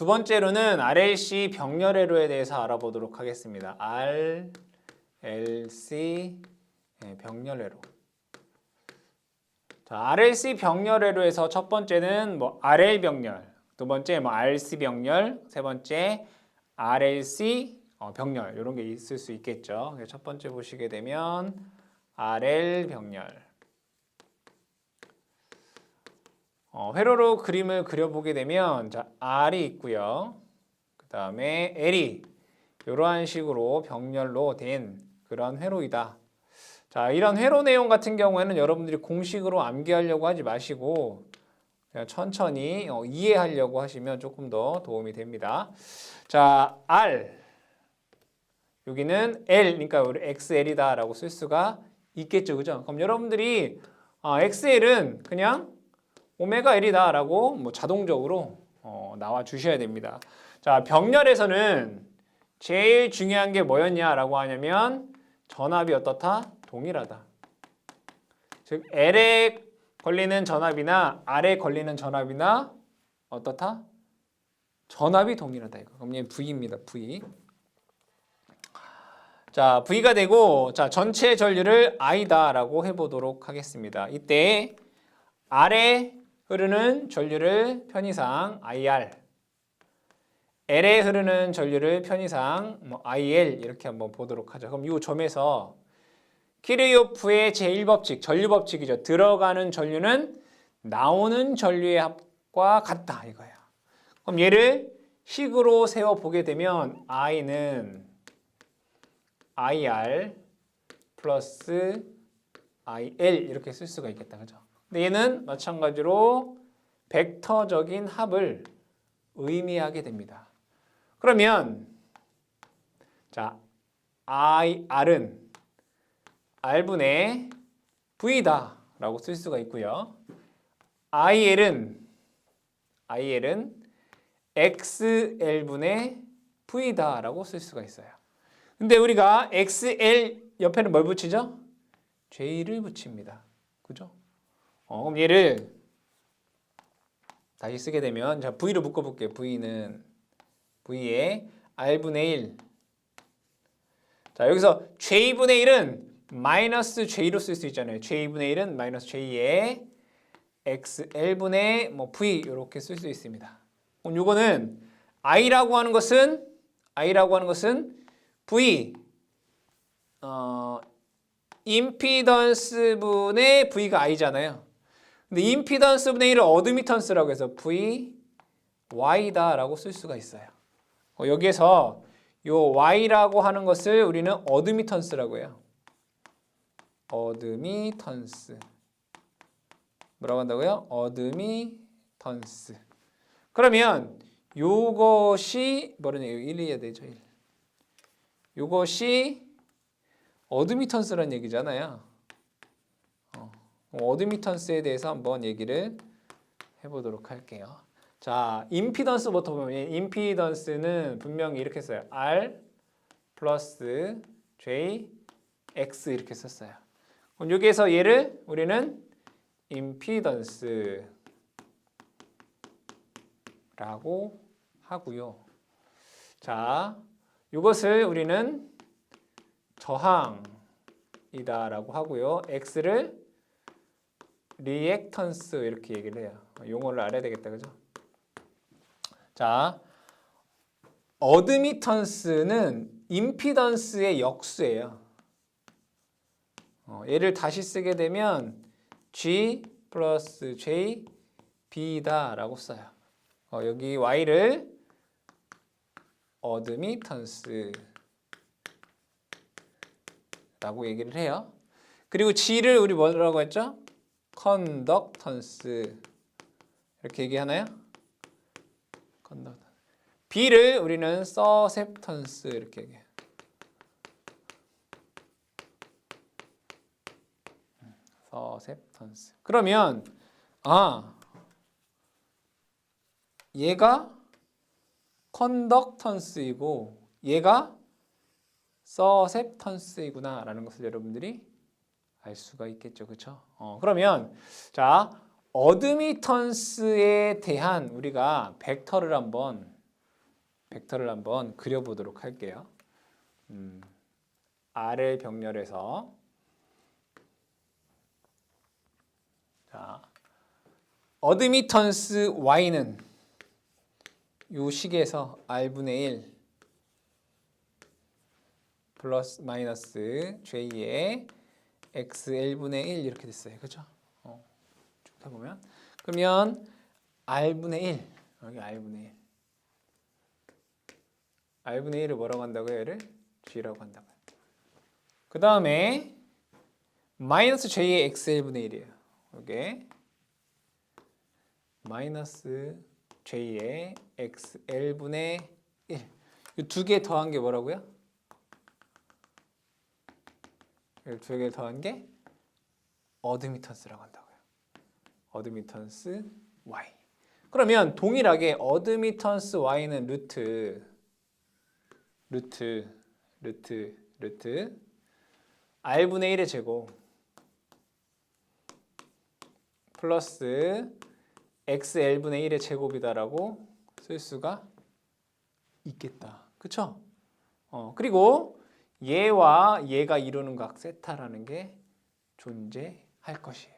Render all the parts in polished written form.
두 번째로는 RLC 병렬회로에 대해서 알아보도록 하겠습니다. RLC 병렬회로. 자, RLC 병렬회로에서 첫 번째는 뭐 RL 병렬, 두 번째 뭐 RC 병렬, 세 번째 RLC 병렬 이런 게 있을 수 있겠죠. 첫 번째 보시게 되면 RL 병렬. 회로로 그림을 그려보게 되면 자, R이 있고요. 그 다음에 L이 이러한 식으로 병렬로 된 그런 회로이다. 자, 이런 회로 내용 같은 경우에는 여러분들이 공식으로 암기하려고 하지 마시고 그냥 천천히 이해하려고 하시면 조금 더 도움이 됩니다. 자, R 여기는 L, 그러니까 우리 XL이다 라고 쓸 수가 있겠죠. 그죠? 그럼 여러분들이 XL은 그냥 오메가 L이다 라고 뭐 자동적으로 나와 주셔야 됩니다. 자, 병렬에서는 제일 중요한 게 뭐였냐라고 하냐면 전압이 어떻다? 동일하다. 즉 L에 걸리는 전압이나 R에 걸리는 전압이나 어떻다? 전압이 동일하다 이거. 그럼 얘는 V입니다. V. 자, V가 되고 자, 전체 전류를 I다라고 해 보도록 하겠습니다. 이때 R에 흐르는 전류를 편의상 IR, L에 흐르는 전류를 편의상 뭐 IL 이렇게 한번 보도록 하죠. 그럼 이 점에서 키르요프의 제1법칙, 전류법칙이죠. 들어가는 전류는 나오는 전류의 합과 같다 이거예요. 그럼 얘를 식으로 세워 보게 되면 I는 IR 플러스 IL 이렇게 쓸 수가 있겠다. 그죠? 근데 얘는 마찬가지로 벡터적인 합을 의미하게 됩니다. 그러면 자, IR은 R분의 V다 라고 쓸 수가 있고요. IL은 XL분의 V다 라고 쓸 수가 있어요. 근데 우리가 XL 옆에는 뭘 붙이죠? J를 붙입니다. 그죠? 그럼 얘를 다시 쓰게 되면 자, V로 묶어볼게요. V는 V에 R분의 1. 자, 여기서 J분의 1은 마이너스 J로 쓸 수 있잖아요. J분의 1은 마이너스 J에 XL분의 뭐 V 이렇게 쓸 수 있습니다. 그럼 요거는 I라고 하는 것은 V 임피던스 분의 V가 I잖아요. 근데 임피던스 분의 1을 어드미턴스라고 해서 V Y다 라고 쓸 수가 있어요. 여기에서 요 Y라고 하는 것을 우리는 어드미턴스라고 해요. 어드미턴스. 뭐라고 한다고요? 어드미턴스. 그러면 요것이 뭐라냐? 1이어야 되죠. 1. 요것이 어드미턴스라는 얘기잖아요. 어드미턴스에 대해서 한번 얘기를 해보도록 할게요. 자, 임피던스부터 보면 임피던스는 분명히 이렇게 써요. R 플러스 J X 이렇게 썼어요. 그럼 여기에서 얘를 우리는 임피던스라고 하고요. 자, 이것을 우리는 저항이다라고 하고요. X를 리액턴스 이렇게 얘기를 해요. 용어를 알아야 되겠다, 그죠? 자, 어드미턴스는 임피던스의 역수예요. 얘를 다시 쓰게 되면 G 플러스 J B다 라고 써요. 여기 Y를 어드미턴스 라고 얘기를 해요. 그리고 G를 우리 뭐라고 했죠? 컨덕턴스 이렇게 얘기하나요? 컨덕턴스. B를 우리는 서셉턴스 이렇게 얘기해요. 서셉턴스. 그러면 얘가 컨덕턴스이고 얘가 서셉턴스이구나 라는 것을 여러분들이 알 수가 있겠죠. 그렇죠? 그러면 자, 어드미턴스에 대한 우리가 벡터를 한번 벡터를 한번 그려보도록 할게요. R을 병렬해서 자, 어드미턴스 Y는 요 식에서 R분의 1 플러스 마이너스 J의 XL분의 1 이렇게 됐어요. 그죠? 쭉 해보면 그러면 R분의 1 여기 R분의 1 R분의 1을 뭐라고 한다고요? 얘를 G라고 한다고요. 그 다음에 마이너스 J의 XL분의 1이에요. 이게 마이너스 J의 XL분의 1 이 두 개 더한 게 뭐라고요? 이 두 개 더한 게 어드미턴스라고 한다고요. 어드미턴스 Y. 그러면 동일하게 어드미턴스 Y는 루트 R분의 1의 제곱 플러스 XL분의 1의 제곱이다라고 쓸 수가 있겠다. 그쵸? 그리고 얘와 얘가 이루는 각 세타라는 게 존재할 것이에요.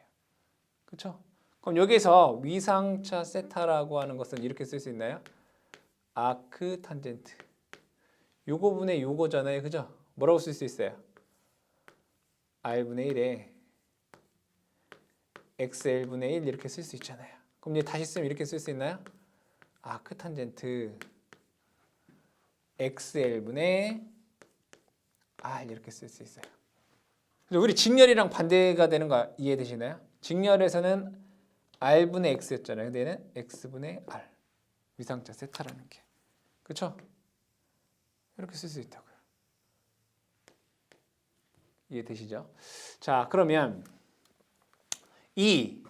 그쵸? 그럼 여기서 위상차 세타라고 하는 것은 이렇게 쓸 수 있나요? 아크 탄젠트. 요거분의 요거잖아요. 그죠? 뭐라고 쓸 수 있어요? R분의 1에 XL분의 1 이렇게 쓸 수 있잖아요. 그럼 얘 다시 쓰면 이렇게 쓸 수 있나요? 아크 탄젠트 XL분의 R 이렇게 쓸 수 있어요. 우리 직렬이랑 반대가 되는 거 이해되시나요? 직렬에서는 R분의 X였잖아요. 근데 얘는 X분의 R. 위상차 세타라는 게. 그렇죠? 이렇게 쓸 수 있다고요. 이해되시죠? 자, 그러면 이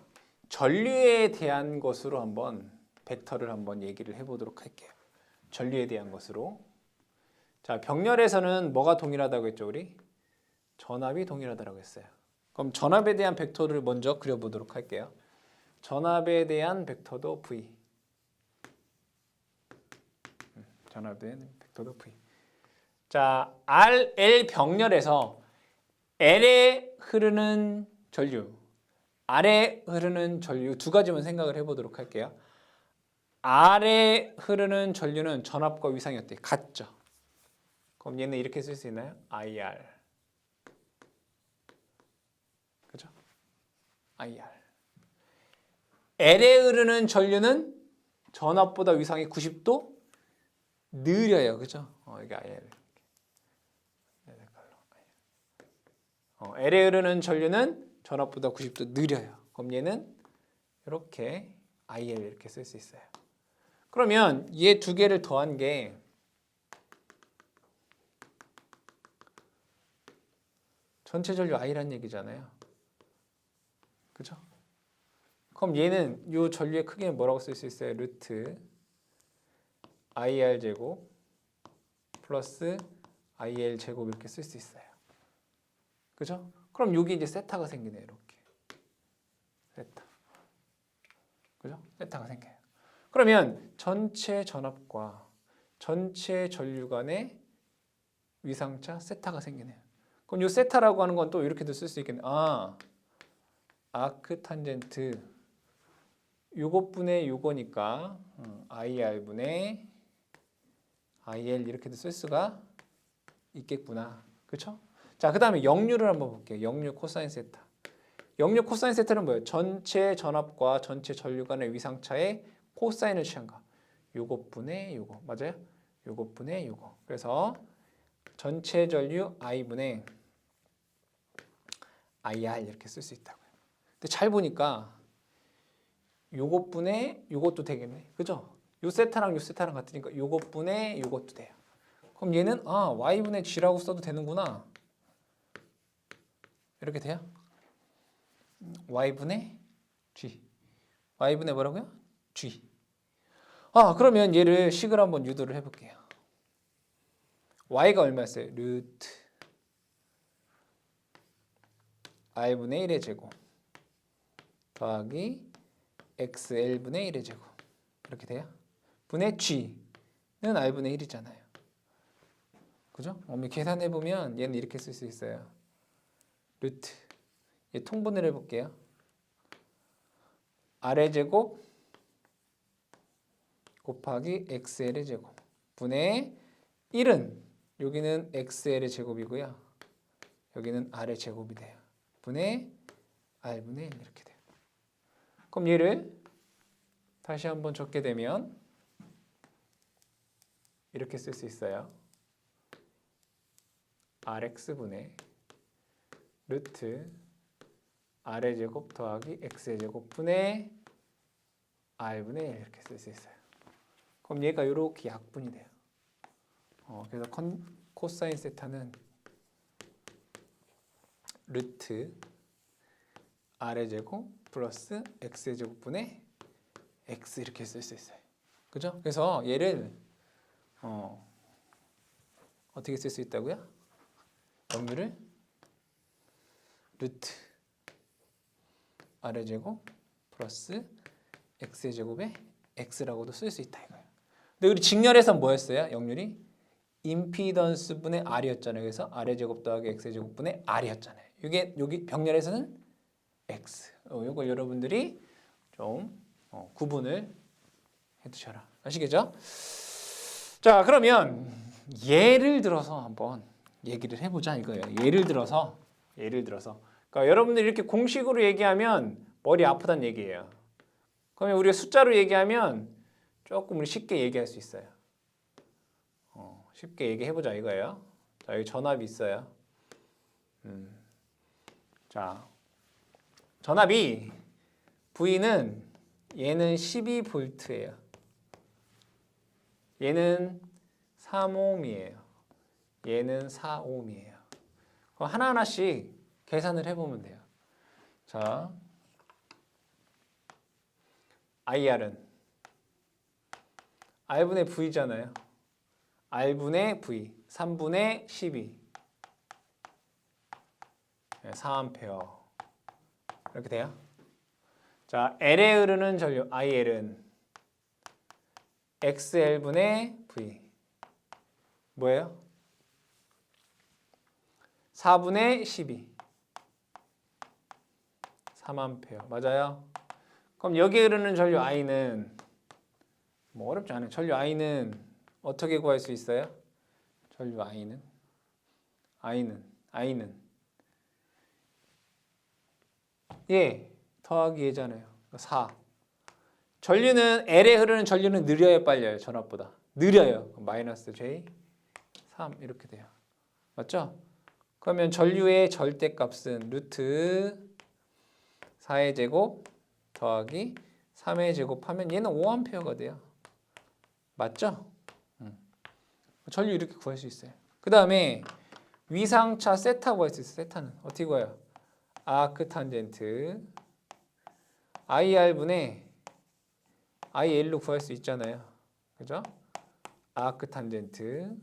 전류에 대한 것으로 한번 벡터를 한번 얘기를 해보도록 할게요. 전류에 대한 것으로. 자, 병렬에서는 뭐가 동일하다고 했죠, 우리? 전압이 동일하다고 했어요. 그럼 전압에 대한 벡터를 먼저 그려보도록 할게요. 전압에 대한 벡터도 V. 전압에 대한 벡터도 V. 자, RL 병렬에서 L에 흐르는 전류, R에 흐르는 전류 두 가지만 생각을 해보도록 할게요. R에 흐르는 전류는 전압과 위상이 어때요? 같죠? 그럼 얘는 이렇게 쓸 수 있나요? IR. 그죠? IR. L에 흐르는 전류는 전압보다 위상이 90도 느려요. 그죠? 이게 IR. L에 흐르는 전류는 전압보다 90도 느려요. 그럼 얘는 이렇게 IL 이렇게 쓸 수 있어요. 그러면 얘 두 개를 더한 게 전체 전류 I란 얘기잖아요. 그죠? 그럼 얘는 이 전류의 크기는 뭐라고 쓸 수 있어요? 루트 IR 제곱 플러스 IL 제곱 이렇게 쓸 수 있어요. 그죠? 그럼 여기 이제 세타가 생기네요. 이렇게. 세타. 그죠? 세타가 생겨요. 그러면 전체 전압과 전체 전류 간의 위상차 세타가 생기네요. 그럼 이 세타라고 하는 건 또 이렇게도 쓸 수 있겠네요. 아크 탄젠트 요것분의 요거니까 IR분의 IL 이렇게도 쓸 수가 있겠구나. 그렇죠? 자, 그 다음에 역류를 한번 볼게요. 역류 코사인 세타. 역류 코사인 세타는 뭐예요? 전체 전압과 전체 전류 간의 위상차의 코사인을 취한 거. 요것분의 요거. 맞아요? 요것분의 요거. 그래서 전체 전류 I분의 IR 이렇게 쓸 수 있다고요. 근데 잘 보니까 요것분의 요것도 되겠네. 그죠? 요 세타랑 요 세타랑 같으니까 요것분의 요것도 돼요. 그럼 얘는 Y분의 G라고 써도 되는구나. 이렇게 돼요? Y분의 G. Y분의 뭐라고요? G. 그러면 얘를 식을 한번 유도를 해볼게요. Y가 얼마였어요? 루트 R분의 1의 제곱 더하기 XL분의 1의 제곱 이렇게 돼요? 분의 G는 얘는 r분의 1이잖아요. 그죠? 계산해보면 얘는 이렇게 쓸 수 있어요. 루트. 얘 통분을 해볼게요. r의 제곱 곱하기 xl의 제곱 분의 1은 여기는 xl의 제곱이고요. 여기는 r의 제곱이 돼요. 분의 r분의 1 이렇게 돼요. 그럼 얘를 다시 한번 적게 되면 이렇게 쓸 수 있어요. rx분의 루트 r의 제곱 더하기 x의 제곱 분의 r분의 1 이렇게 쓸 수 있어요. 그럼 얘가 이렇게 약분이 돼요. 그래서 코사인 세타는 루트 r의 제곱 플러스 x의 제곱분의 x 이렇게 쓸 수 있어요. 그죠? 그래서 얘를 어떻게 쓸 수 있다고요? 역류를 루트 r의 제곱 플러스 x의 제곱에 x라고도 쓸 수 있다 이거예요. 근데 우리 직렬에선 뭐였어요? 역률이 임피던스 분의 r이었잖아요. 그래서 r의 제곱 더하기 x의 제곱 분의 r이었잖아요. 이게 여기 병렬에서는 x. 이걸 여러분들이 좀 구분을 해두셔라. 아시겠죠? 자, 그러면 예를 들어서 한번 얘기를 해보자 이거예요. 예를 들어서 그러니까 여러분들이 이렇게 공식으로 얘기하면 머리 아프다는 얘기예요. 그러면 우리가 숫자로 얘기하면 조금 우리 쉽게 얘기할 수 있어요. 쉽게 얘기해보자 이거예요. 자, 여기 전압이 있어요. 자, 전압이 V는 얘는 12V예요. 얘는 3ohm이에요. 얘는 4ohm이에요. 그럼 하나하나씩 계산을 해보면 돼요. 자, IR은 R분의 V잖아요. R분의 V 3분의 12 4A 이렇게 돼요. 자, L에 흐르는 전류 IL은 XL분의 V 뭐예요? 4분의 12 3A 맞아요? 그럼 여기에 흐르는 전류 I는 뭐 어렵지 않아요. 전류 I는 어떻게 구할 수 있어요? 전류 I는 예 더하기 얘잖아요. 4 전류는 L에 흐르는 전류는 느려요 빨라요? 전압보다 느려요. 마이너스 J 3 이렇게 돼요. 맞죠? 그러면 전류의 절대값은 루트 4의 제곱 더하기 3의 제곱하면 얘는 5A가 돼요. 맞죠? 전류 이렇게 구할 수 있어요. 그 다음에 위상차 세타 구할 수 있어요. 세타는 어떻게 구해요? 아크 탄젠트 IR분의 IL로 구할 수 있잖아요. 그죠? 아크 탄젠트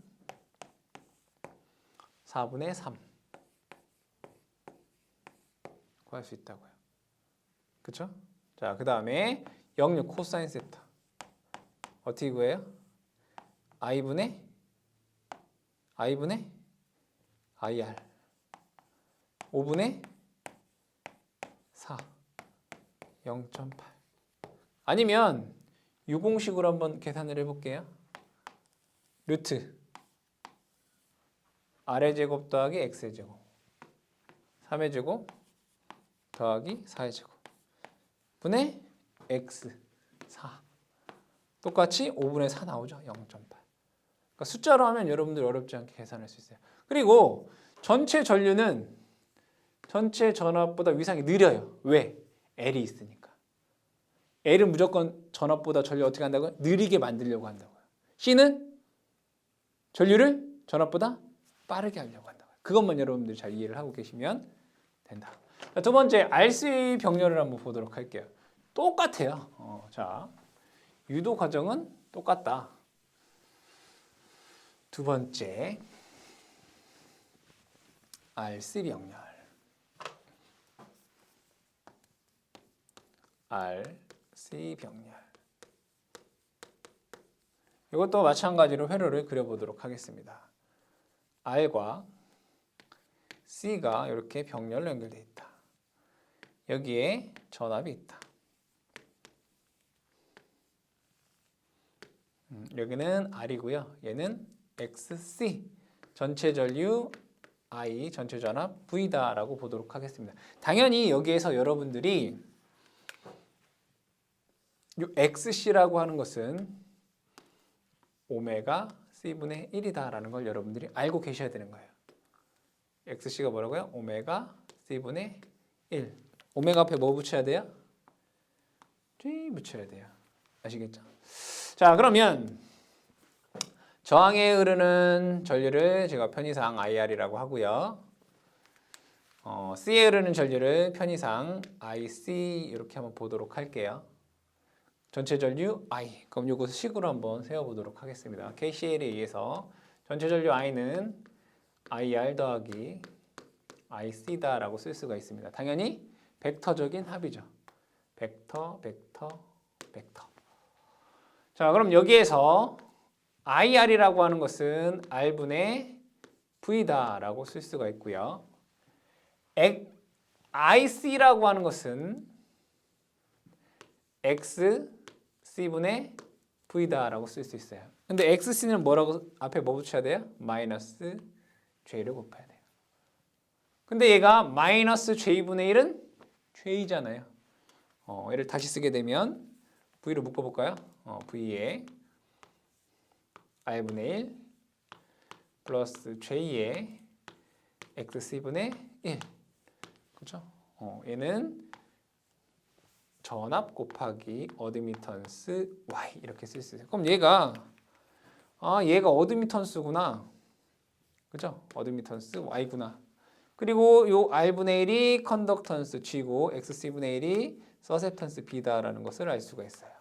4분의 3 구할 수 있다고요. 그쵸? 자, 그 다음에 역류 코사인 세타 어떻게 구해요? I분의 IR 5분의 4 0.8 아니면 유공식으로 한번 계산을 해볼게요. 루트 R의 제곱 더하기 X의 제곱 3의 제곱 더하기 4의 제곱 분의 X 4 똑같이 5분의 4 나오죠. 0.8 그러니까 숫자로 하면 여러분들 어렵지 않게 계산할 수 있어요. 그리고 전체 전류는 전체 전압보다 위상이 느려요. 왜? L이 있으니까. L은 무조건 전압보다 전류 어떻게 한다고요? 느리게 만들려고 한다고요. C는 전류를 전압보다 빠르게 하려고 한다고요. 그것만 여러분들 잘 이해를 하고 계시면 된다. 자, 두 번째 RC 병렬을 한번 보도록 할게요. 똑같아요. 자, 유도 과정은 똑같다. 두 번째 RC 병렬 RC 병렬 이것도 마찬가지로 회로를 그려보도록 하겠습니다. R과 C가 이렇게 병렬로 연결되어 있다. 여기에 전압이 있다. 여기는 R이고요. 얘는 XC, 전체 전류 I, 전체 전압 V다라고 보도록 하겠습니다. 당연히 여기에서 여러분들이 이 XC라고 하는 것은 오메가 C분의 1이다라는 걸 여러분들이 알고 계셔야 되는 거예요. XC가 뭐라고요? 오메가 C분의 1. 오메가 앞에 뭐 붙여야 돼요? G 붙여야 돼요. 아시겠죠? 자, 그러면 저항에 흐르는 전류를 제가 편의상 IR이라고 하고요. C에 흐르는 전류를 편의상 IC 이렇게 한번 보도록 할게요. 전체 전류 I. 그럼 이거 식으로 한번 세워보도록 하겠습니다. KCL에 의해서 전체 전류 I는 IR 더하기 IC다라고 쓸 수가 있습니다. 당연히 벡터적인 합이죠. 벡터, 벡터, 벡터. 자, 그럼 여기에서 IR이라고 하는 것은 R분의 V다라고 쓸 수가 있고요. IC라고 하는 것은 XC분의 V다라고 쓸 수 있어요. 근데 XC는 뭐라고 앞에 뭐 붙여야 돼요? 마이너스 J를 곱해야 돼요. 근데 얘가 마이너스 J분의 1은 J잖아요. 얘를 다시 쓰게 되면 V로 묶어볼까요? V에 R분의 1 플러스 J의 XC분의 1. 그렇죠? 얘는 전압 곱하기 어드미턴스 Y 이렇게 쓸 수 있어요. 그럼 얘가 어드미턴스구나. 그죠? 어드미턴스 Y구나. 그리고 요 R분의 1이 컨덕턴스 G고 XC분의 1이 서셉턴스 B다라는 것을 알 수가 있어요.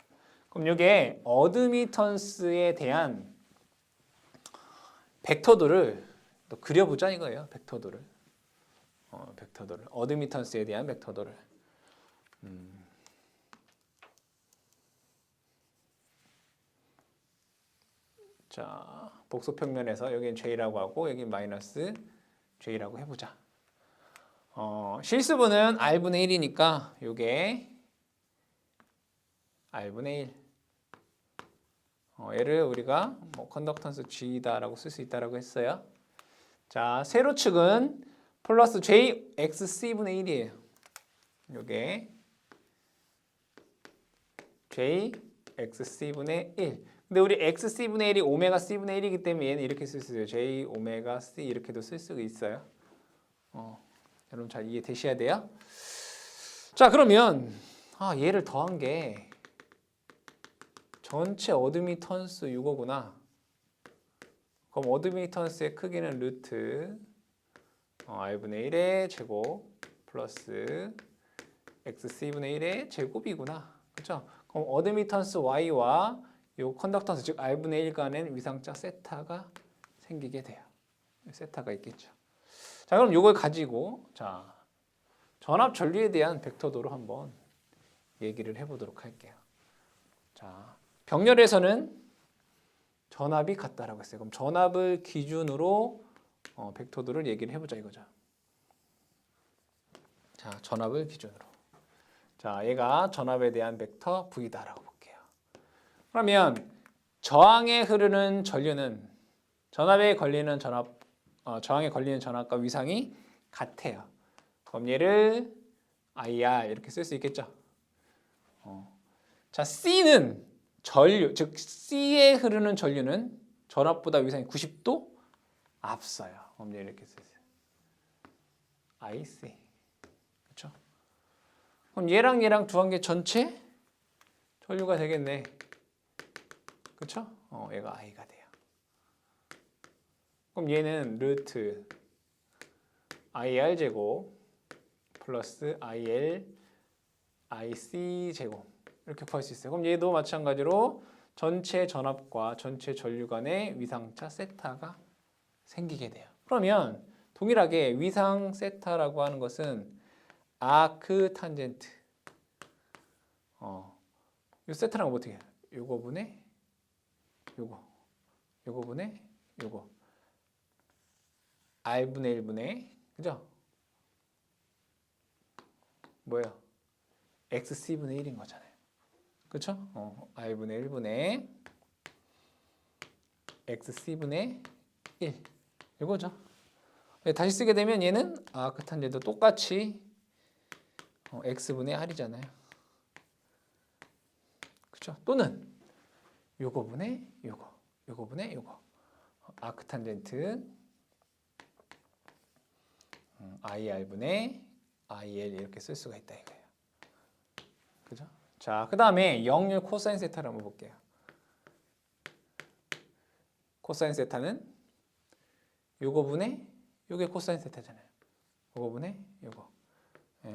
그럼 이게 어드미턴스에 대한 벡터도를 또 그려보자 이거예요. 벡터도를. 벡터도를. 어드미턴스에 대한 벡터도를. 자, 복소평면에서 여기는 J라고 하고 여기 마이너스 J라고 해보자. 실수분은 R분의 1이니까 요게 R분의 1. 얘를 우리가 컨덕턴스 G다라고 쓸 수 있다라고 했어요. 자, 세로축은 플러스 J XC분의 1이에요. 요게 J XC분의 1. 근데 우리 XC분의 1이 오메가 C분의 1이기 때문에 얘는 이렇게 쓸 수 있어요. J 오메가 C 이렇게도 쓸 수가 있어요. 여러분 잘 이해되셔야 돼요. 자, 그러면 얘를 더한 게 전체 어드미턴스 이거구나. 그럼 어드미턴스의 크기는 루트 R분의 1의 제곱 플러스 XC분의 1의 제곱이구나. 그렇죠? 그럼 어드미턴스 Y와 요 컨덕턴스 즉 R분의 1 간의 위상자 세타가 생기게 돼요. 세타가 있겠죠. 자, 그럼 이걸 가지고 자 전압 전류에 대한 벡터도로 한번 얘기를 해보도록 할게요. 자, 병렬에서는 전압이 같다라고 했어요. 그럼 전압을 기준으로 벡터도를 얘기를 해보자 이거죠. 자, 전압을 기준으로. 자, 얘가 전압에 대한 벡터 V다라고 볼게요. 그러면 저항에 흐르는 전류는 저항에 걸리는 전압과 위상이 같아요. 그럼 얘를 IR 이렇게 쓸 수 있겠죠. 자, C는 전류, 즉 C에 흐르는 전류는 전압보다 위상이 90도 앞서요. 그럼 얘 이렇게 쓰세요. IC. 그렇죠? 그럼 얘랑 두 한 개 전체 전류가 되겠네. 그렇죠? 얘가 I가 돼요. 그럼 얘는 루트 IR 제곱 플러스 IL IC 제곱 이렇게 구할 수 있어요. 그럼 얘도 마찬가지로 전체 전압과 전체 전류 간의 위상차 세타가 생기게 돼요. 그러면 동일하게 위상 세타라고 하는 것은 아크 탄젠트. 이 세타랑 어떻게 해요? 요거분의 요거. 요거분의 요거 R분의 1분의 그죠? 뭐예요? XC분의 1인 거잖아요. 그쵸? R분의 1분의 XC분의 1 이거죠. 다시 쓰게 되면 얘는 아크탄젠트 똑같이 X분의 R이잖아요. 그쵸? 또는 요거분의 요거분의 요거 아크탄젠트 IR분의 IL 이렇게 쓸 수가 있다 이거예요. 그죠? 자, 그 다음에 역률 코사인 세타를 한번 볼게요. 코사인 세타는 요거분의 요게 코사인 세타잖아요. 요거분의 요거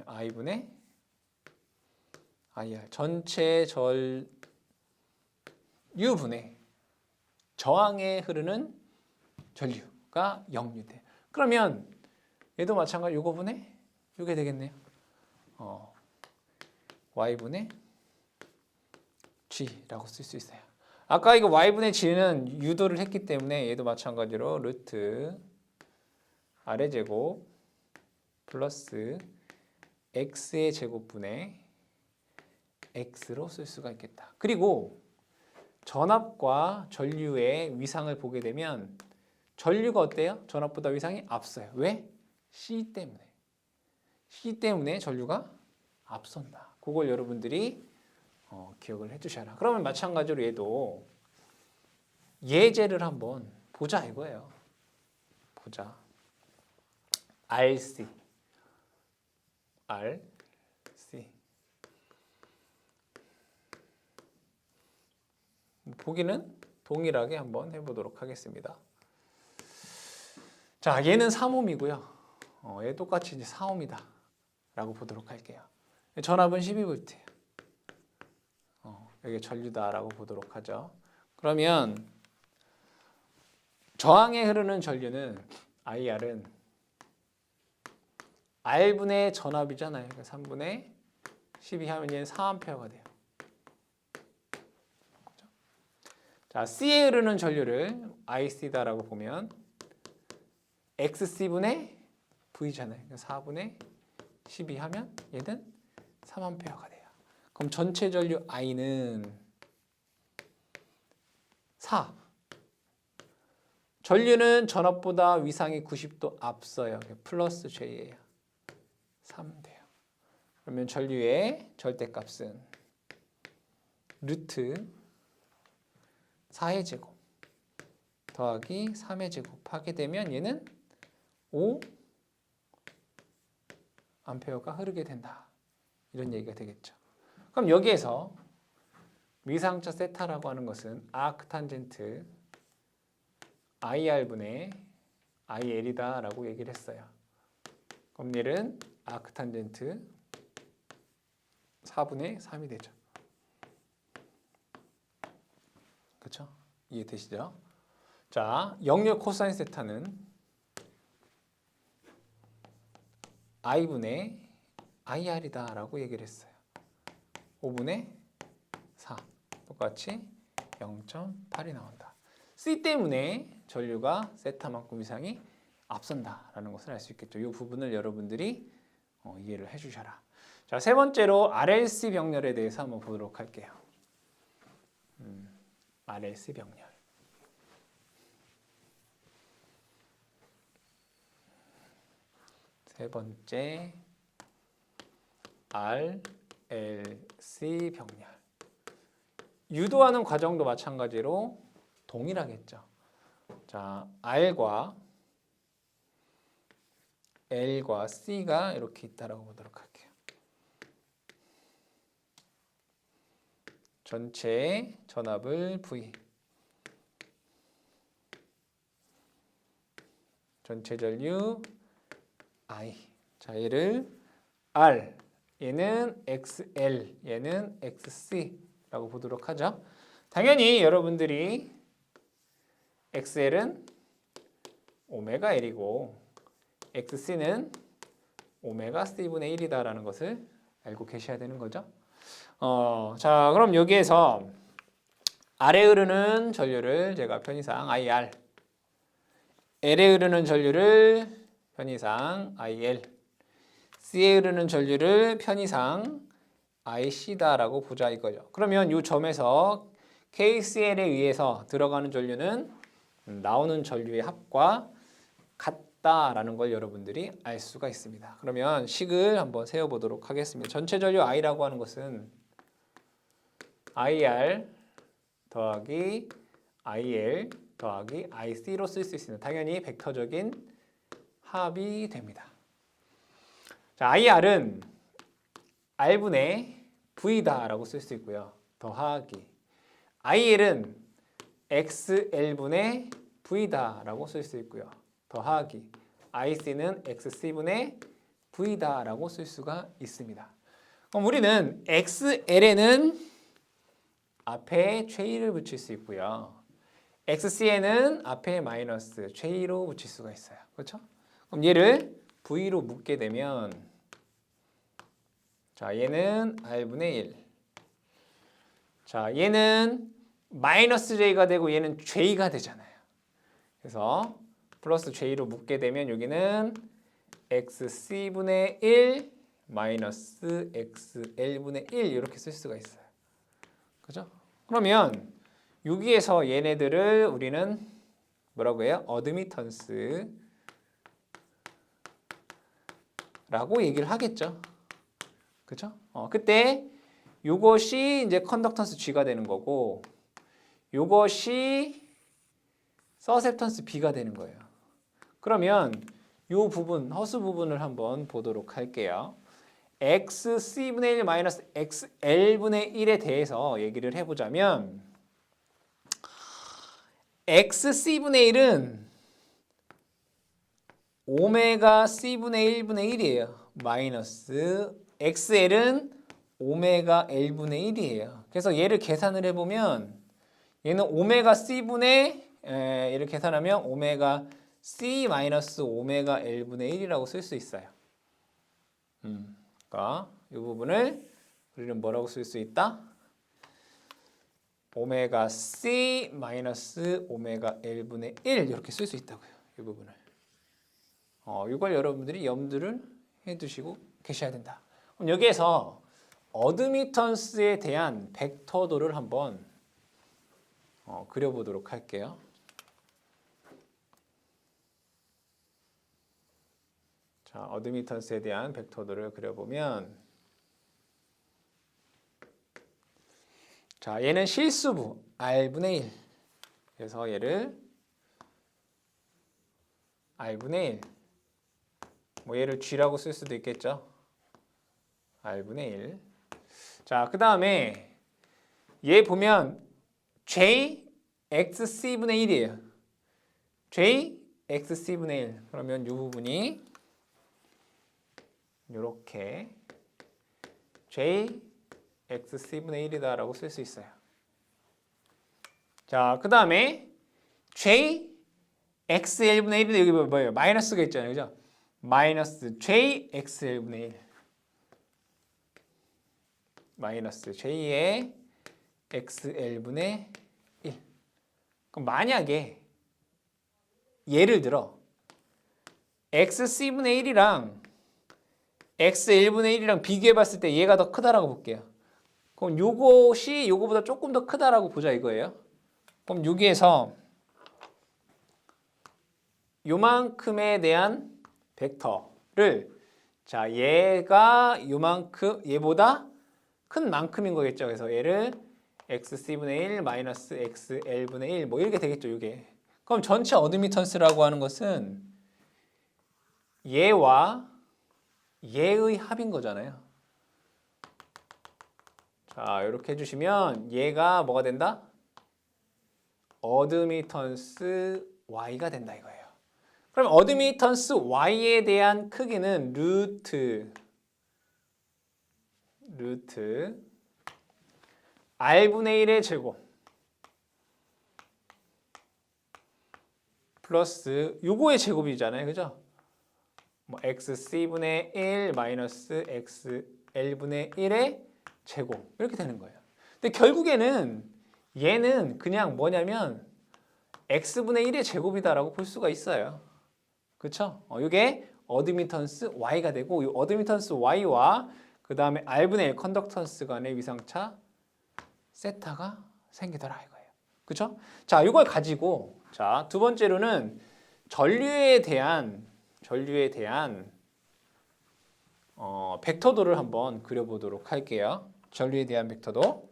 I분의 IR 전체 전류분의 저항에 흐르는 전류가 역류돼요. 그러면 얘도 마찬가지 요거분의 요게 되겠네요. Y분의 G라고 쓸 수 있어요. 아까 이거 Y분의 G는 유도를 했기 때문에 얘도 마찬가지로 루트 R의 제곱 플러스 X의 제곱분의 X로 쓸 수가 있겠다. 그리고 전압과 전류의 위상을 보게 되면 전류가 어때요? 전압보다 위상이 앞서요. 왜? C 때문에. C 때문에 전류가 앞선다. 그걸 여러분들이 기억을 해주셔라. 그러면 마찬가지로 얘도 예제를 한번 보자 이거예요. 보자. RC 보기는 동일하게 한번 해보도록 하겠습니다. 자, 얘는 3옴이고요. 얘 똑같이 이제 4옴이다 라고 보도록 할게요. 전압은 12V예요. 여기 전류다라고 보도록 하죠. 그러면 저항에 흐르는 전류는 IR은 R분의 전압이잖아요. 그러니까 3분의 12 하면 얘는 4A가 돼요. 자, C에 흐르는 전류를 IC다라고 보면 XC분의 V잖아요. 그러니까 4분의 12 하면 얘는 3A가 돼요. 그럼 전체 전류 I는 4. 전류는 전압보다 위상이 90도 앞서요. 플러스 J예요. 3 돼요. 그러면 전류의 절대값은 루트 4의 제곱 더하기 3의 제곱 하게 되면 얘는 5 암페어가 흐르게 된다. 이런 얘기가 되겠죠. 그럼 여기에서 위상차 세타라고 하는 것은 아크탄젠트 IR분의 IL이다 라고 얘기를 했어요. 그럼 얘는 아크탄젠트 4분의 3이 되죠. 그렇죠? 이해되시죠? 자, 역률 코사인 세타는 I분의 IR이다 라고 얘기를 했어요. 5분의 4 똑같이 0.8이 나온다. C 때문에 전류가 세타만큼 위상이 앞선다라는 것을 알 수 있겠죠. 이 부분을 여러분들이 이해를 해주셔라. 자, 세 번째로 RLC 병렬에 대해서 한번 보도록 할게요. RLC 병렬. 세 번째 RLC 병렬. 유도하는 과정도 마찬가지로 동일하겠죠. 자, R과 L과 C가 이렇게 있다라고 보도록 할게요. 전체 전압을 V, 전체 전류 I. 자, 얘를 R, 얘는 XL, 얘는 XC라고 보도록 하죠. 당연히 여러분들이 XL은 오메가 L이고 XC는 오메가 C분의 1이다라는 것을 알고 계셔야 되는 거죠. 자, 그럼 여기에서 R에 흐르는 전류를 제가 편의상 IR, L에 흐르는 전류를 편의상 IL, C에 흐르는 전류를 편의상 IC다라고 보자 이거죠. 그러면 이 점에서 KCL에 의해서 들어가는 전류는 나오는 전류의 합과 같다라는 걸 여러분들이 알 수가 있습니다. 그러면 식을 한번 세워보도록 하겠습니다. 전체 전류 I라고 하는 것은 IR 더하기 IL 더하기 IC로 쓸 수 있습니다. 당연히 벡터적인 합이 됩니다. 자, IR은 R분의 V다라고 쓸 수 있고요. 더하기 IL은 XL분의 V다라고 쓸 수 있고요. 더하기 IC는 XC분의 V다라고 쓸 수가 있습니다. 그럼 우리는 XL에는 앞에 최이를 붙일 수 있고요. XC에는 앞에 마이너스 최이로 붙일 수가 있어요. 그렇죠? 그럼 얘를 V로 묶게 되면 자, 얘는 R분의 1. 자, 얘는 마이너스 J가 되고 얘는 J가 되잖아요. 그래서 플러스 J로 묶게 되면 여기는 XC분의 1 마이너스 XL분의 1 이렇게 쓸 수가 있어요. 그죠? 그러면 여기에서 얘네들을 우리는 뭐라고 해요? 어드미턴스 라고 얘기를 하겠죠. 그죠? 그때 요것이 이제 컨덕턴스 G가 되는 거고 요것이 서셉턴스 B가 되는 거예요. 그러면 요 부분, 허수 부분을 한번 보도록 할게요. XC분의 1 마이너스 XL분의 1에 대해서 얘기를 해보자면 XC분의 1은 오메가 C분의 1분의 1이에요. 마이너스 XL은 오메가 L분의 1이에요. 그래서 얘를 계산을 해보면 얘는 오메가 C분의 얘를 계산하면 오메가 C 마이너스 오메가 L분의 1이라고 쓸 수 있어요. 그러니까 이 부분을 우리는 뭐라고 쓸 수 있다? 오메가 C 마이너스 오메가 L분의 1 이렇게 쓸 수 있다고요. 이 부분을. 이걸 여러분들이 염두를 해두시고 계셔야 된다. 그럼 여기에서 어드미턴스에 대한 벡터도를 한번 그려보도록 할게요. 자, 어드미턴스에 대한 벡터도를 그려보면 자, 얘는 실수부 R분의 1. 그래서 얘를 R분의 1. 뭐 얘를 G라고 쓸 수도 있겠죠. R분의 1. 자, 그 다음에 얘 보면 J XC분의 1이에요. J XC분의 1. 그러면 이 부분이 이렇게 J XC분의 1이다라고 쓸 수 있어요. 자, 그 다음에 J XL분의 1인데 여기 뭐예요? 마이너스가 있잖아요. 그죠? 마이너스 J XL분의 1. 마이너스 J의 XL분의 1. 그럼 만약에 예를 들어 XC분의 1이랑 XL분의 1이랑 비교해 봤을 때 얘가 더 크다라고 볼게요. 그럼 요것이 요거보다 조금 더 크다라고 보자 이거예요. 그럼 여기에서 요만큼에 대한 벡터를 자, 얘가 요만큼 얘보다 큰 만큼인 거겠죠. 그래서 얘를 XC분의 1 마이너스 XL분의 1 뭐 이렇게 되겠죠. 이게. 그럼 전체 어드미턴스라고 하는 것은 얘와 얘의 합인 거잖아요. 자, 이렇게 해주시면 얘가 뭐가 된다? 어드미턴스 Y가 된다 이거예요. 그럼 어드미턴스 Y에 대한 크기는 루트 R분의 1의 제곱 플러스 요거의 제곱이잖아요. 그죠? 뭐 XC분의 1 마이너스 XL분의 1의 제곱 이렇게 되는 거예요. 근데 결국에는 얘는 그냥 뭐냐면 x분의 1의 제곱이다라고 볼 수가 있어요. 그렇죠? 이게 어드미턴스 y가 되고 이 어드미턴스 y와 그 다음에 r분의 1 컨덕턴스 간의 위상차 세타가 생기더라 이거예요. 그렇죠? 자, 이걸 가지고 자, 두 번째로는 전류에 대한 벡터도를 한번 그려보도록 할게요. 전류에 대한 벡터도.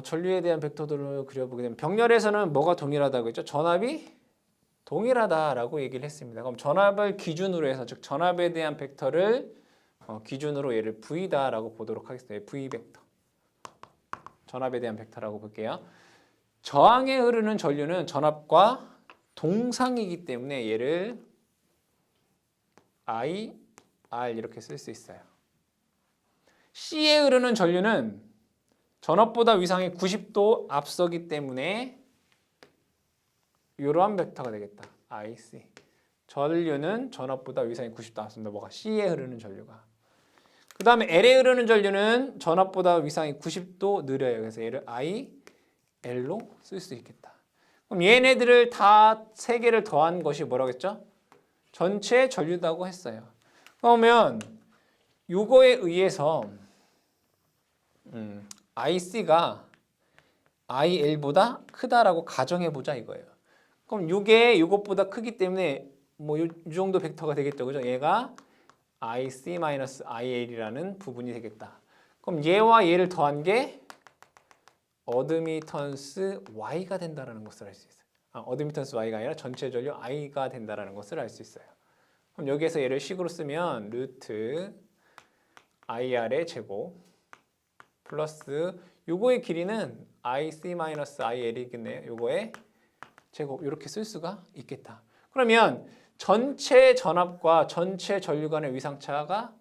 전류에 대한 벡터도를 그려보게 되면 병렬에서는 뭐가 동일하다고 했죠? 전압이 동일하다라고 얘기를 했습니다. 그럼 전압을 기준으로 해서 즉 전압에 대한 벡터를 기준으로 얘를 V다라고 보도록 하겠습니다. V 벡터. 전압에 대한 벡터라고 볼게요. 저항에 흐르는 전류는 전압과 동상이기 때문에 얘를 I, R 이렇게 쓸 수 있어요. C에 흐르는 전류는 전압보다 위상이 90도 앞서기 때문에 이러한 벡터가 되겠다. IC. 전류는 전압보다 위상이 90도 앞섭니다. 뭐가? C에 흐르는 전류가. 그 다음에 L에 흐르는 전류는 전압보다 위상이 90도 느려요. 그래서 얘를 I, L로 쓸 수 있겠다. 그럼 얘네들을 다 세 개를 더한 것이 뭐라고 했죠? 전체 전류다고 했어요. 그러면 요거에 의해서 IC가 IL보다 크다라고 가정해보자 이거예요. 그럼 이게 이것보다 크기 때문에 뭐 이 정도 벡터가 되겠죠. 그죠? 얘가 IC-IL이라는 부분이 되겠다. 그럼 얘와 얘를 더한 게 어드미턴스 Y가 된다는 것을 알 수 있어요. 어드미턴스 Y가 아니라 전체 전류 I가 된다는 것을 알 수 있어요. 그럼 여기에서 얘를 식으로 쓰면 루트 IR의 제곱 플러스 요거의 길이는 IC-IL이겠네요. 요거의 제곱 이렇게 쓸 수가 있겠다. 그러면 전체 전압과 전체 전류 간의 위상차가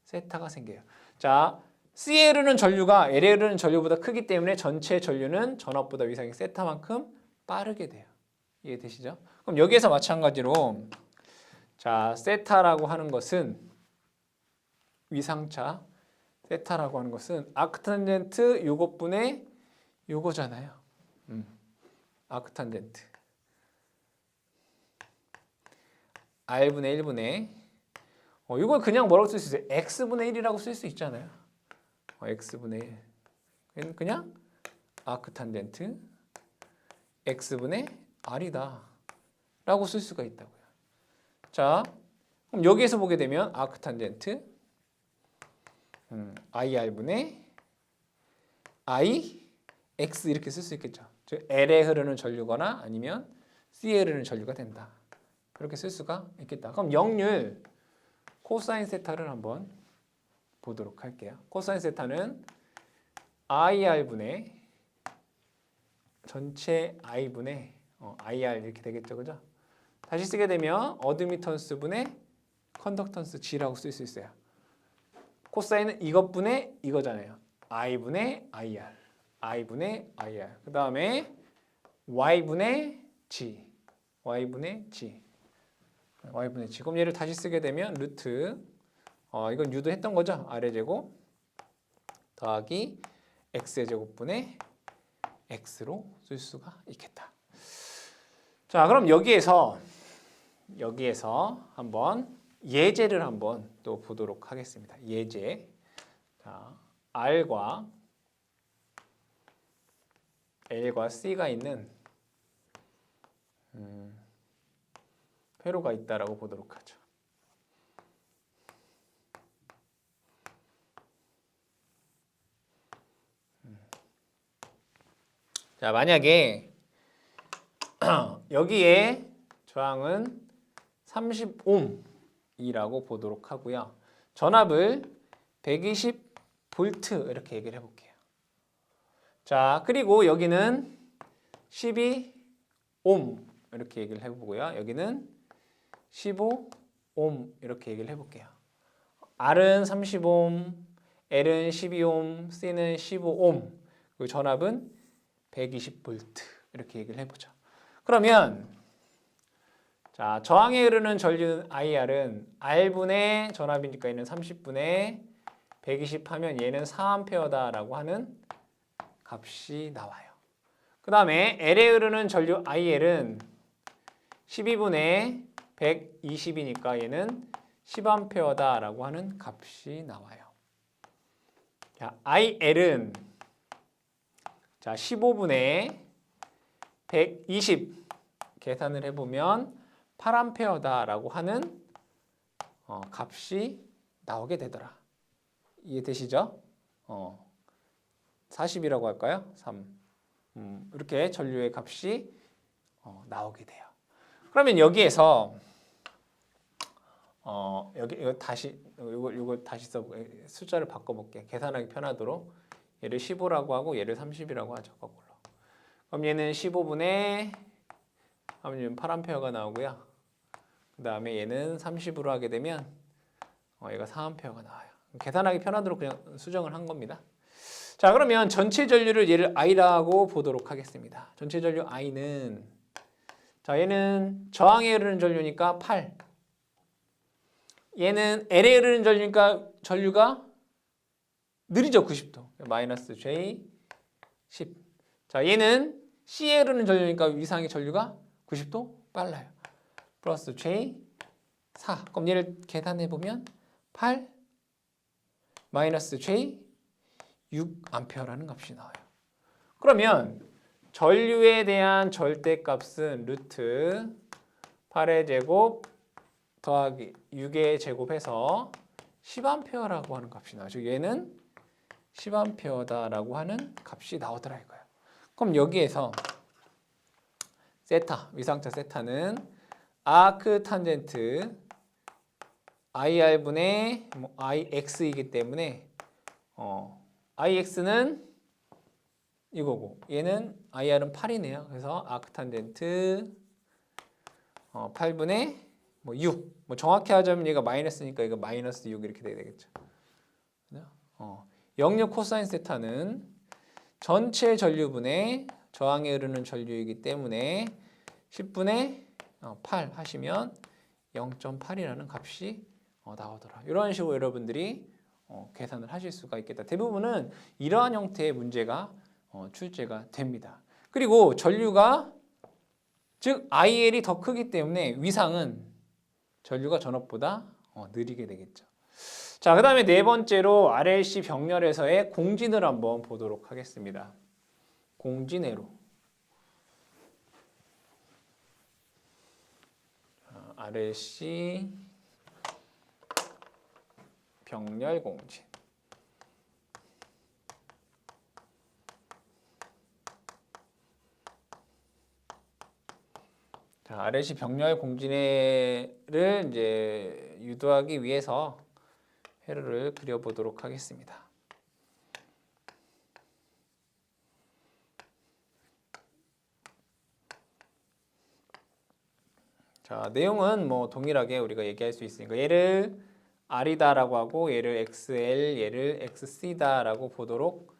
세타가 생겨요. 자, C에 흐르는 전류가 L에 흐르는 전류보다 크기 때문에 전체 전류는 전압보다 위상이 세타만큼 빠르게 돼요. 이해되시죠? 그럼 여기에서 마찬가지로 자, 세타라고 하는 것은 위상차 세타라고 하는 것은 아크탄젠트 요것분의 요거잖아요. 아크탄젠트 R분의 1분의 이걸 그냥 뭐라고 쓸 수 있어요? X분의 1이라고 쓸 수 있잖아요. X분의 1 그냥 아크탄젠트 X분의 R이다 라고 쓸 수가 있다고요. 자, 그럼 여기에서 보게 되면 아크탄젠트 IR분의 I, X 이렇게 쓸 수 있겠죠. 즉 L에 흐르는 전류거나 아니면 C에 흐르는 전류가 된다. 그렇게 쓸 수가 있겠다. 그럼 역률 코사인 세타를 한번 보도록 할게요. 코사인 세타는 IR분의 전체 I분의 IR 이렇게 되겠죠. 그죠? 다시 쓰게 되면 어드미턴스 분의 컨덕턴스 G라고 쓸 수 있어요. 코사인은 이것분의 이거잖아요. I분의 IR, I분의 IR. 그 다음에 Y분의 G, Y분의 G, Y분의 G. 그럼 얘를 다시 쓰게 되면 루트, 이건 U도 했던 거죠. R의 제곱 더하기 X의 제곱분의 X로 쓸 수가 있겠다. 자, 그럼 여기에서 한번 예제를 한번 또 보도록 하겠습니다. 예제. 자, R과 L과 C가 있는 회로가 있다라고 보도록 하죠. 자, 만약에 여기에 저항은 30옴이라고 보도록 하고요. 전압을 120V 이렇게 얘기를 해볼게요. 자, 그리고 여기는 12옴 이렇게 얘기를 해보고요. 여기는 15옴 이렇게 얘기를 해볼게요. R은 30옴, L은 12옴, C는 15옴, 그리고 전압은 120V 이렇게 얘기를 해보죠. 그러면 자, 저항에 흐르는 전류 IR은 R분의 전압이니까 얘는 30분의 120 하면 얘는 4A다라고 하는 값이 나와요. 그 다음에 L에 흐르는 전류 IL은 12분의 120이니까 얘는 10A다라고 하는 값이 나와요. 자, IL은 자, 15분의 120 계산을 해보면 8A다라고 하는 값이 나오게 되더라. 이해되시죠? 40이라고 할까요? 3. 이렇게 전류의 값이 나오게 돼요. 그러면 여기에서 여기 이거 다시 숫자를 바꿔볼게. 계산하기 편하도록 얘를 15라고 하고 얘를 30이라고 하죠. 거꾸로. 그럼 얘는 15분의 하면 8A가 나오고요. 그 다음에 얘는 30으로 하게 되면 얘가 4A가 나와요. 계산하기 편하도록 그냥 수정을 한 겁니다. 자, 그러면 전체 전류를 얘를 I라고 보도록 하겠습니다. 전체 전류 I는 자, 얘는 저항에 흐르는 전류니까 8. 얘는 L에 흐르는 전류니까 전류가 느리죠. 90도. 마이너스 J 10. 자, 얘는 C에 흐르는 전류니까 위상의 전류가 90도 빨라요. 플러스 J 4. 그럼 얘를 계산해 보면 8 마이너스 J 6A라는 값이 나와요. 그러면 전류에 대한 절대값은 루트 8의 제곱 더하기 6의 제곱해서 10A라고 하는 값이 나와요. 얘는 10A다라고 하는 값이 나오더라 이거예요. 그럼 여기에서 세타, 위상차 세타는 아크 탄젠트 IR분의 IX이기 때문에 IX는 이거고 얘는 IR은 8이네요. 그래서 아크 탄젠트 8분의 6. 정확히 하자면 얘가 마이너스니까 이거 마이너스 6 이렇게 돼야 되겠죠. 06 코사인 세타는 전체 전류분의 저항에 흐르는 전류이기 때문에 10분의 8 하시면 0.8이라는 값이 나오더라. 이런 식으로 여러분들이 계산을 하실 수가 있겠다. 대부분은 이러한 형태의 문제가 출제가 됩니다. 그리고 전류가 즉 IL이 더 크기 때문에 위상은 전류가 전압보다 느리게 되겠죠. 자, 그 다음에 네 번째로 RLC 병렬에서의 공진을 한번 보도록 하겠습니다. 공진회로. RLC 병렬 공진. 자, RLC 병렬 공진회를 이제 유도하기 위해서 회로를 그려보도록 하겠습니다. 자, 내용은 동일하게 우리가 얘기할 수 있으니까 얘를 R이다라고 하고 얘를 XL, 얘를 XC다라고 보도록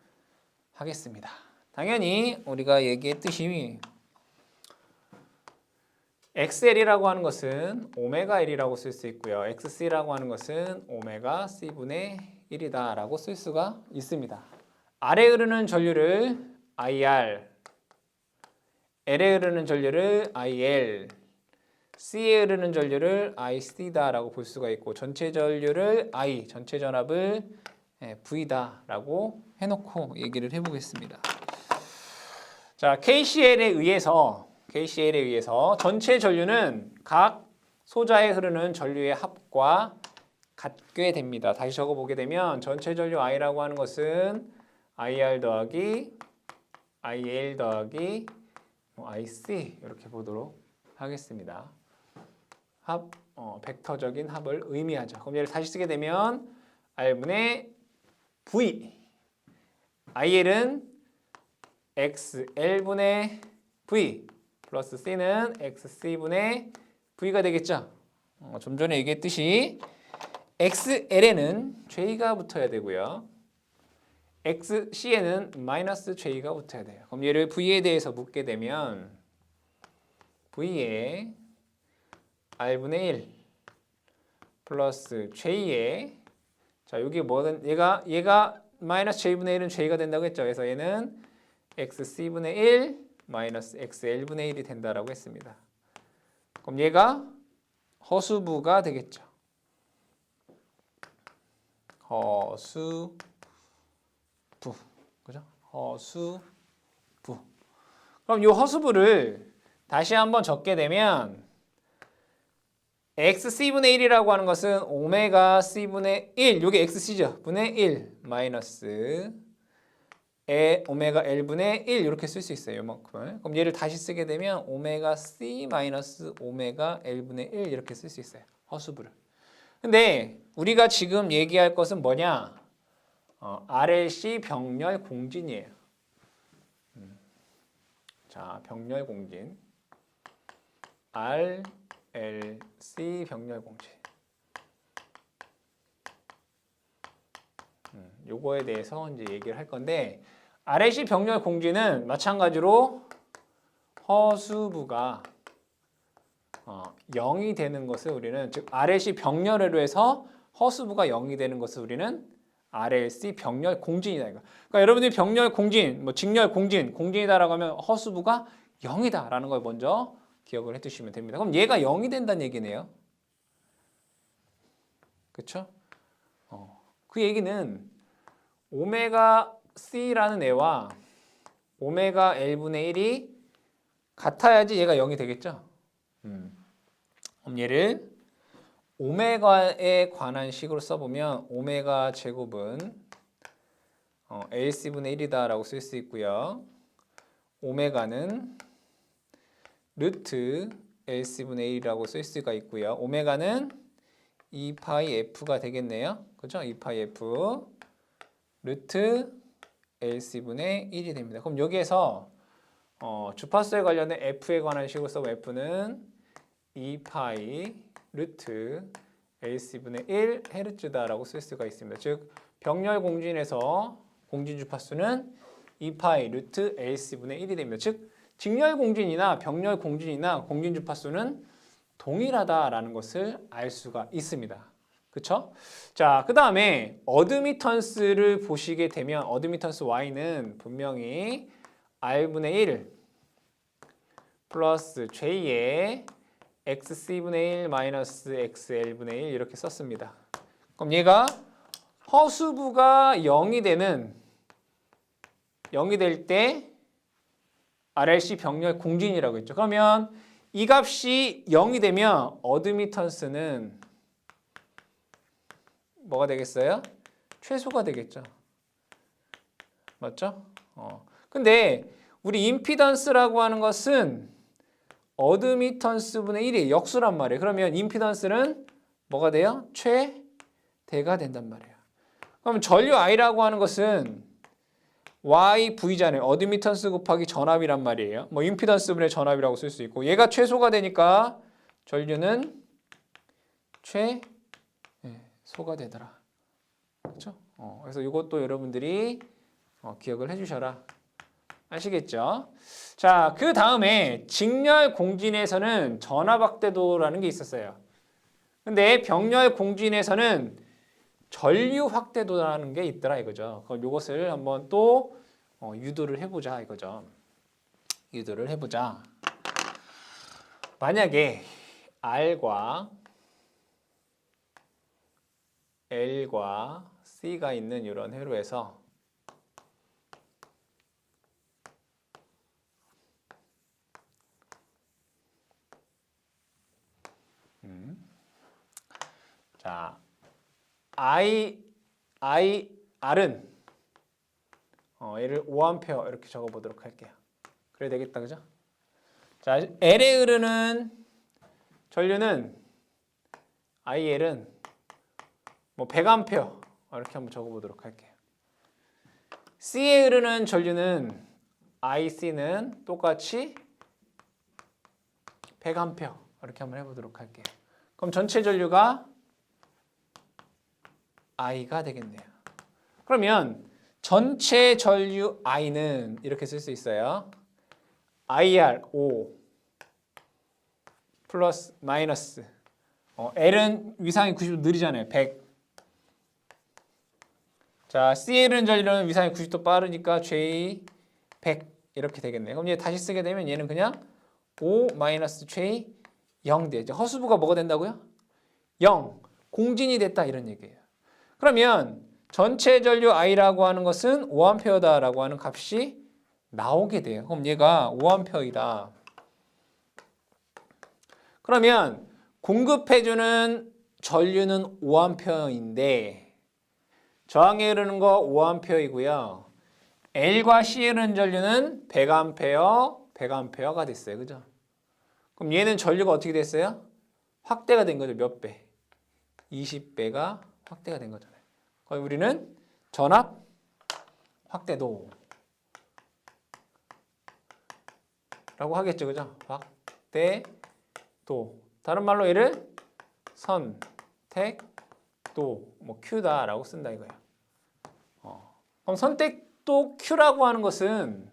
하겠습니다. 당연히 우리가 얘기했듯이 XL이라고 하는 것은 오메가 L이라고 쓸 수 있고요. XC라고 하는 것은 오메가 C분의 1이다라고 쓸 수가 있습니다. R에 흐르는 전류를 IR, L에 흐르는 전류를 IL, C에 흐르는 전류를 IC다라고 볼 수가 있고 전체 전류를 I, 전체 전압을 V다라고 해놓고 얘기를 해보겠습니다. 자, KCL에 의해서 전체 전류는 각 소자에 흐르는 전류의 합과 같게 됩니다. 다시 적어보게 되면 전체 전류 I라고 하는 것은 IR 더하기 IL 더하기 IC 이렇게 보도록 하겠습니다. 벡터적인 합을 의미하죠. 그럼 얘를 다시 쓰게 되면 R분의 V IL은 XL분의 V 플러스 C는 XC분의 V가 되겠죠. 좀 전에 얘기했듯이 XL에는 J가 붙어야 되고요. XC에는 마이너스 J가 붙어야 돼요. 그럼 얘를 V에 대해서 묻게 되면 V에 R분의 1 플러스 J에 자 여기 뭐든 얘가 마이너스 J분의 1은 J가 된다고 했죠. 그래서 얘는 xc분의 1 마이너스 xl분의 1이 된다라고 했습니다. 그럼 얘가 허수부가 되겠죠. 허수부. 그죠? 허수부. 그럼 이 허수부를 다시 한번 적게 되면 xc분의 1이라고 하는 것은 오메가 c분의 1, 이게 xc죠. 분의 1 마이너스 오메가 l분의 1 이렇게 쓸 수 있어요. 이만큼을. 그럼 얘를 다시 쓰게 되면 오메가 c 마이너스 오메가 l분의 1 이렇게 쓸 수 있어요. 허수부를. 근데 우리가 지금 얘기할 것은 뭐냐? RLC 병렬 공진이에요. 자, 병렬 공진. RLC 병렬 공진. 요거에 대해서 이제 얘기를 할 건데 RLC 병렬 공진은 마찬가지로 허수부가 0이 되는 것을 우리는 즉 RLC 병렬으로 해서 허수부가 0이 되는 것을 우리는 RLC 병렬 공진이다 이거. 그러니까 여러분들이 병렬 공진, 뭐 직렬 공진, 공진이다라고 하면 허수부가 0이다라는 걸 먼저 기억을 해두시면 됩니다. 그럼 얘가 0이 된다는 얘기네요. 그렇죠? 그 얘기는 오메가 C라는 애와 오메가 L분의 1이 같아야지 얘가 0이 되겠죠? 그럼 얘를 오메가에 관한 식으로 써보면 오메가 제곱은 LC분의 1이다 라고 쓸 수 있고요. 오메가는 루트 LC분의 1이라고 쓸 수가 있고요. 오메가는 2파이 F가 되겠네요. 그죠? 2파이 F 루트 LC분의 1이 됩니다. 그럼 여기에서 주파수에 관련된 F에 관한 식으로 써보면 F는 2파이 루트 LC분의 1 헤르츠다라고 쓸 수가 있습니다. 즉 병렬 공진에서 공진 주파수는 2파이 루트 LC분의 1이 됩니다. 즉 직렬 공진이나 병렬 공진이나 공진 주파수는 동일하다라는 것을 알 수가 있습니다. 그렇죠? 자, 그 다음에 어드미턴스를 보시게 되면 어드미턴스 Y는 분명히 R분의 1 플러스 J의 XC분의 1 마이너스 XL분의 1 이렇게 썼습니다. 그럼 얘가 허수부가 0이 될 때 RLC 병렬 공진이라고 했죠. 그러면 이 값이 0이 되면 어드미턴스는 뭐가 되겠어요? 최소가 되겠죠. 맞죠? 근데 우리 임피던스라고 하는 것은 어드미턴스분의 1이 역수란 말이에요. 그러면 임피던스는 뭐가 돼요? 최대가 된단 말이에요. 그럼 전류 I라고 하는 것은 YV잖아요. 어드미턴스 곱하기 전압이란 말이에요. 뭐 임피던스분의 전압이라고 쓸 수 있고 얘가 최소가 되니까 전류는 최소가 되더라. 그렇죠? 그래서 이것도 여러분들이 기억을 해주셔라. 아시겠죠? 자, 그 다음에 직렬 공진에서는 전압 확대도라는 게 있었어요. 근데 병렬 공진에서는 전류 확대도라는 게 있더라 이거죠. 그럼 이것을 한번 또 유도를 해보자 이거죠. 유도를 해보자. 만약에 R과 L과 C가 있는 이런 회로에서 자, R은 얘를 5A 이렇게 적어보도록 할게요. 그래야 되겠다, 그죠? 자, L에 흐르는 전류는 IL은 뭐 100A 이렇게 한번 적어보도록 할게요. C에 흐르는 전류는 IC는 똑같이 100A 이렇게 한번 해보도록 할게요. 그럼 전체 전류가 I가 되겠네요. 그러면 전체 전류 I는 이렇게 쓸 수 있어요. IR 5 플러스 마이너스 L은 위상이 90도 느리잖아요. 100. 자, CL은 전류는 위상이 90도 빠르니까 J 100 이렇게 되겠네요. 그럼 얘 다시 쓰게 되면 얘는 그냥 5-J 0 되죠. 허수부가 뭐가 된다고요? 0. 공진이 됐다 이런 얘기예요. 그러면 전체 전류 I라고 하는 것은 5A다라고 하는 값이 나오게 돼요. 그럼 얘가 5A이다. 그러면 공급해주는 전류는 5A인데 저항에 흐르는 거 5A이고요. L과 C에 흐르는 전류는 100A, 100A가 됐어요. 그죠? 그럼 얘는 전류가 어떻게 됐어요? 확대가 된 거죠. 몇 배? 20배가 확대가 된 거잖아요. 그럼 우리는 전압 확대도 라고 하겠죠. 그죠? 확대도. 다른 말로 얘를 선택도 뭐 Q다라고 쓴다 이거예요. 그럼 선택도 Q라고 하는 것은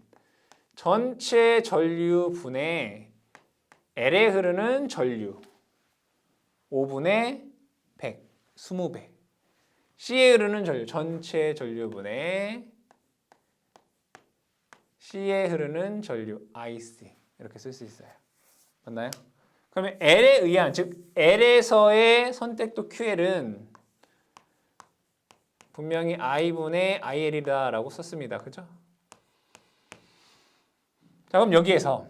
전체 전류분의 L에 흐르는 전류 5분의 100, 20배. C에 흐르는 전류, 전체 전류분의 C에 흐르는 전류, IC. 이렇게 쓸 수 있어요. 맞나요? 그러면 L에 의한, 즉 L에서의 선택도 QL은 분명히 I분의 IL이다라고 썼습니다. 그죠? 자, 그럼 여기에서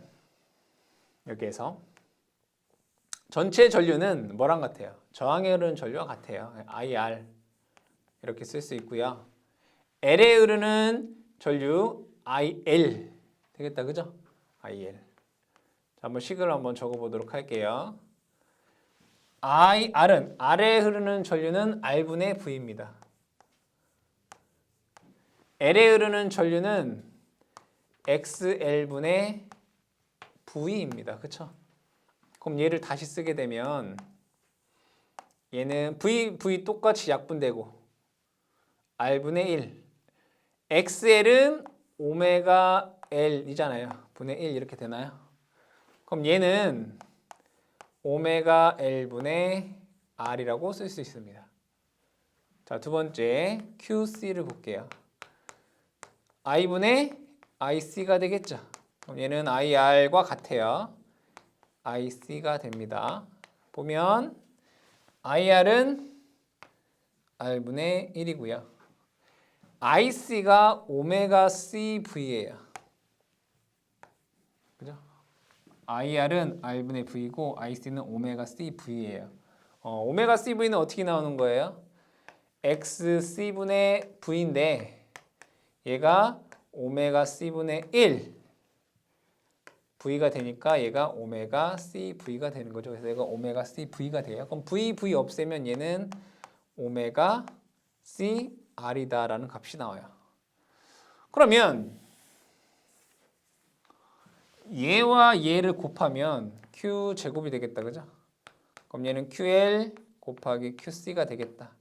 전체 전류는 뭐랑 같아요? 저항에 흐르는 전류와 같아요. IR 이렇게 쓸 수 있고요. L에 흐르는 전류 IL 되겠다. 그죠? IL. 자, 한번 식을 한번 적어보도록 할게요. IR은 R에 흐르는 전류는 R분의 V입니다. L에 흐르는 전류는 XL분의 V입니다. 그쵸? 그럼 얘를 다시 쓰게 되면 얘는 V 똑같이 약분되고 R분의 1 XL은 오메가 L이잖아요. 분의 1 이렇게 되나요? 그럼 얘는 오메가 L분의 R이라고 쓸 수 있습니다. 자, 두 번째 QC를 볼게요. I분의 IC가 되겠죠. 그럼 얘는 IR과 같아요. IC가 됩니다. 보면 IR은 R분의 1이고요. IC가 오메가 CV예요. 그죠? IR은 R분의 V고 IC는 오메가 CV예요. 오메가 CV는 어떻게 나오는 거예요? XC분의 V인데 얘가 오메가 C분의 1 V가 되니까 얘가 오메가 CV가 되는 거죠. 그래서 얘가 오메가 CV가 돼요. 그럼 V 없애면 얘는 오메가 CR이다라는 값이 나와요. 그러면 얘와 얘를 곱하면 Q제곱이 되겠다. 그죠? 그럼 얘는 QL 곱하기 QC가 되겠다.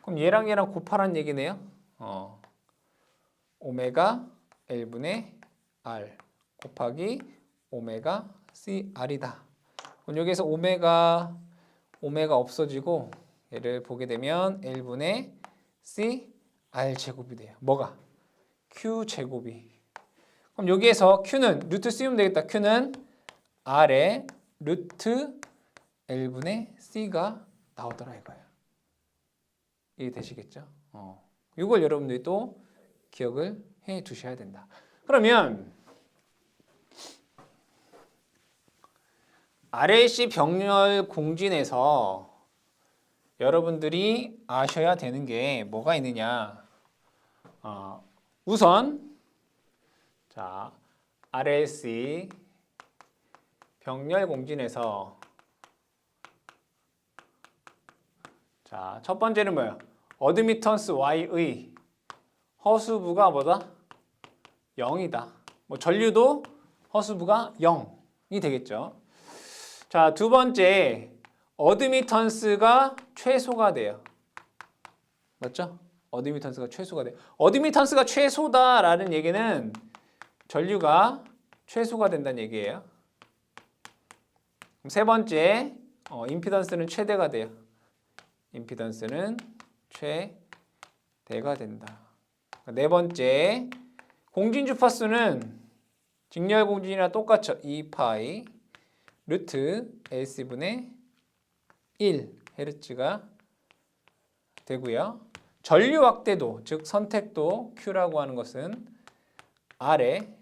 그럼 얘랑 얘랑 곱하라는 얘기네요. 오메가 L분의 R 곱하기 오메가 CR이다. 그럼 여기에서 오메가 없어지고 얘를 보게 되면 L분의 CR 제곱이 돼요. 뭐가? Q 제곱이. 그럼 여기에서 Q는 루트 씌우면 되겠다. Q는 R에 루트 L분의 C가 나오더라 이거예요. 이해되시겠죠? 이걸 여러분들이 또 기억을 해 두셔야 된다. 그러면 RLC 병렬 공진에서 여러분들이 아셔야 되는 게 뭐가 있느냐? 우선 자, RLC 병렬 공진에서 자, 첫 번째는 뭐예요? 어드미턴스 Y의 허수부가 뭐다? 0이다. 뭐 전류도 허수부가 0이 되겠죠. 자, 두 번째 어드미턴스가 최소가 돼요. 맞죠? 어드미턴스가 최소가 돼요. 어드미턴스가 최소다라는 얘기는 전류가 최소가 된다는 얘기예요. 그럼 세 번째 임피던스는 최대가 돼요. 임피던스는 최대가 된다. 네 번째 공진 주파수는 직렬 공진이랑 똑같죠. 2파이 루트 LC분의 1Hz가 되고요. 전류 확대도, 즉 선택도 Q라고 하는 것은 R의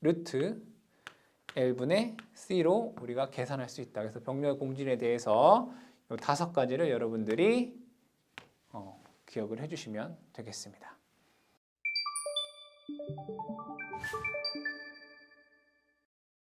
루트 L분의 C로 우리가 계산할 수 있다. 그래서 병렬 공진에 대해서 이 5가지를 여러분들이 기억을 해주시면 되겠습니다.